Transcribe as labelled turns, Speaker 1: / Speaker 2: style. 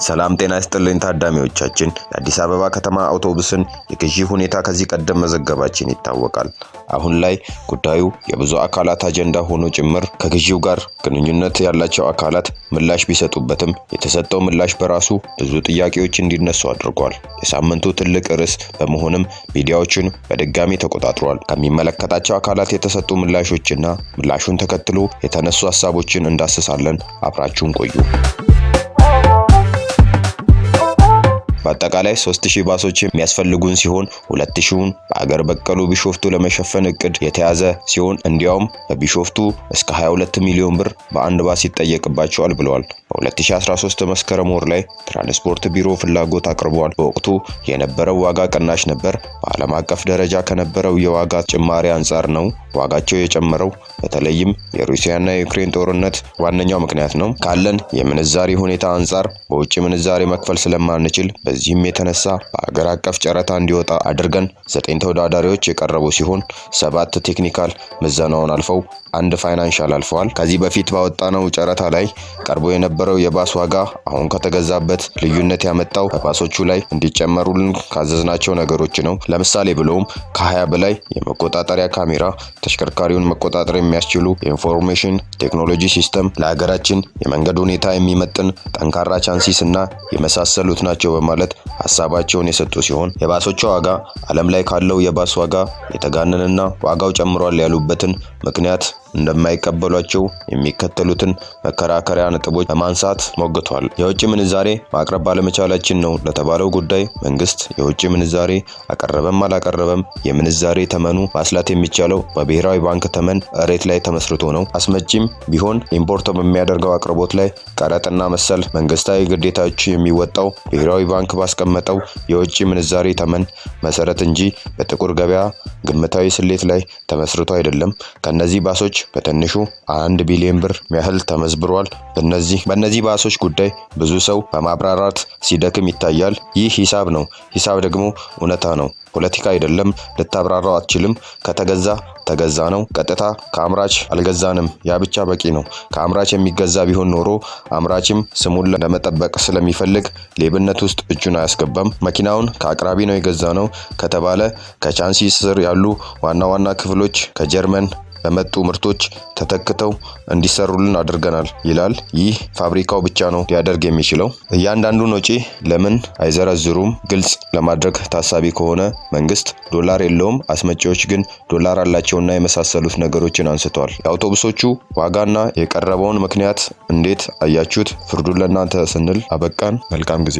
Speaker 1: ሰላም ጤና ይስጥልኝ ታዳሚዎቻችን። የአዲስ አበባ ከተማ አውቶቡስን የግዢ ሁኔታ ከዚህ ቀደም መዘገባችን ይታወቃል። አሁን ላይ ጉዳዩ የብዙ አካላት አጀንዳ ሆኖ ጭምር ከግዢው ጋር ግንኙነት ያላቸው አካላት ምላሽ ቢሰጡበትም የተሰጠው ምላሽ በራሱ ብዙ ጥያቄዎች እንዲነሱ አድርጓል። የሳምንቱ ትልቅ ርዕስ በመሆንም ሚዲያዎችን በድጋሚ ተቆጣጥሯል። ከሚመለከታቸው አካላት የተሰጡ ምላሾችና ምላሹን ተከትሎ የተነሱ ሐሳቦችን እንዳስሳለን። አብራችሁን ቆዩ። በአጠቃላይ 3000 ባሶች የሚያስፈልጉን ሲሆን 2000ን በአገር በቀሉ ቢሾፍቱ ለመሸፈን እቅድ የተያዘ ሲሆን እንዲያውም በቢሾፍቱ እስከ 22 ሚሊዮን ብር በአንድ ባስ ይጠየቅባቸዋል ብለዋል። በ2013 መስከረም ወር ላይ ትራንስፖርት ቢሮ ፍላጎት አቅርቧል። በወቅቱ የነበረው ዋጋ ቅናሽ ነበር። በዓለም አቀፍ ደረጃ ከነበረው የዋጋ ጭማሪ አንጻር ነው ዋጋቸው የጨመረው። በተለይም የሩሲያና የዩክሬን ጦርነት ዋነኛው ምክንያት ነው። ካለን የምንዛሪ ሁኔታ አንጻር በውጭ ምንዛሪ መክፈል ስለማንችል በዚህም የተነሳ በአገር አቀፍ ጨረታ እንዲወጣ አድርገን 9 ተወዳዳሪዎች የቀረቡ ሲሆን 7 ቴክኒካል ምዘናውን አልፈው 1 ፋይናንሻል አልፈዋል። ከዚህ በፊት ባወጣነው ጨረታ ላይ ቀርቦ የነበረው የባስ ዋጋ አሁን ከተገዛበት ልዩነት ያመጣው በባሶቹ ላይ እንዲጨመሩልን ካዘዝናቸው ነገሮች ነው። ለምሳሌ ብለውም ከ20 በላይ የመቆጣጠሪያ ካሜራ፣ ተሽከርካሪውን መቆጣጠር የሚያስችሉ የኢንፎርሜሽን ቴክኖሎጂ ሲስተም፣ ለሀገራችን የመንገድ ሁኔታ የሚመጥን ጠንካራ ቻንሲስ እና የመሳሰሉት ናቸው በማለት ሐሳባቸውን የሰጡ ሲሆን የባሶቹ ዋጋ ዓለም ላይ ካለው የባስ ዋጋ የተጋነነና ዋጋው ጨምሯል ያሉበትን ምክንያት እንደማይቀበሏቸው የሚከተሉትን መከራከሪያ ነጥቦች በማንሳት ሞግቷል። የውጭ ምንዛሬ ማቅረብ ባለመቻላችን ነው ለተባለው ጉዳይ መንግስት የውጭ ምንዛሬ አቀረበም አላቀረበም የምንዛሬ ተመኑ ማስላት የሚቻለው በብሔራዊ ባንክ ተመን ሬት ላይ ተመስርቶ ነው። አስመጪም ቢሆን ኢምፖርት በሚያደርገው አቅርቦት ላይ ቀረጥና መሰል መንግስታዊ ግዴታዎች የሚወጣው ብሔራዊ ባንክ ባስቀመጠው የውጭ ምንዛሬ ተመን መሰረት እንጂ በጥቁር ገበያ ግምታዊ ስሌት ላይ ተመስርቶ አይደለም። ከነዚህ ባሶች በትንሹ 1 ቢሊዮን ብር ያህል ተመዝብሯል። በእነዚህ ባሶች ጉዳይ ብዙ ሰው በማብራራት ሲደክም ይታያል። ይህ ሂሳብ ነው። ሂሳብ ደግሞ እውነታ ነው፣ ፖለቲካ አይደለም። ልታብራራው አትችልም። ከተገዛ ተገዛ ነው። ቀጥታ ከአምራች አልገዛንም፣ ያ ብቻ በቂ ነው። ከአምራች የሚገዛ ቢሆን ኖሮ አምራችም ስሙን ለመጠበቅ ስለሚፈልግ ሌብነት ውስጥ እጁን አያስገባም። መኪናውን ከአቅራቢ ነው የገዛ ነው ከተባለ ከቻንሲ ስር ያሉ ዋና ክፍሎች ከጀርመን በመጡ ምርቶች ተተክተው እንዲሰሩልን አድርገናል ይላል። ይህ ፋብሪካው ብቻ ነው ሊያደርግ የሚችለው። እያንዳንዱን ወጪ ለምን አይዘረዝሩም? ግልጽ ለማድረግ ታሳቢ ከሆነ መንግስት ዶላር የለውም፣ አስመጪዎች ግን ዶላር አላቸውና የመሳሰሉት ነገሮችን አንስተዋል። የአውቶቡሶቹ ዋጋና የቀረበውን ምክንያት እንዴት አያችሁት? ፍርዱን ለእናንተ ስንል አበቃን። መልካም ጊዜ።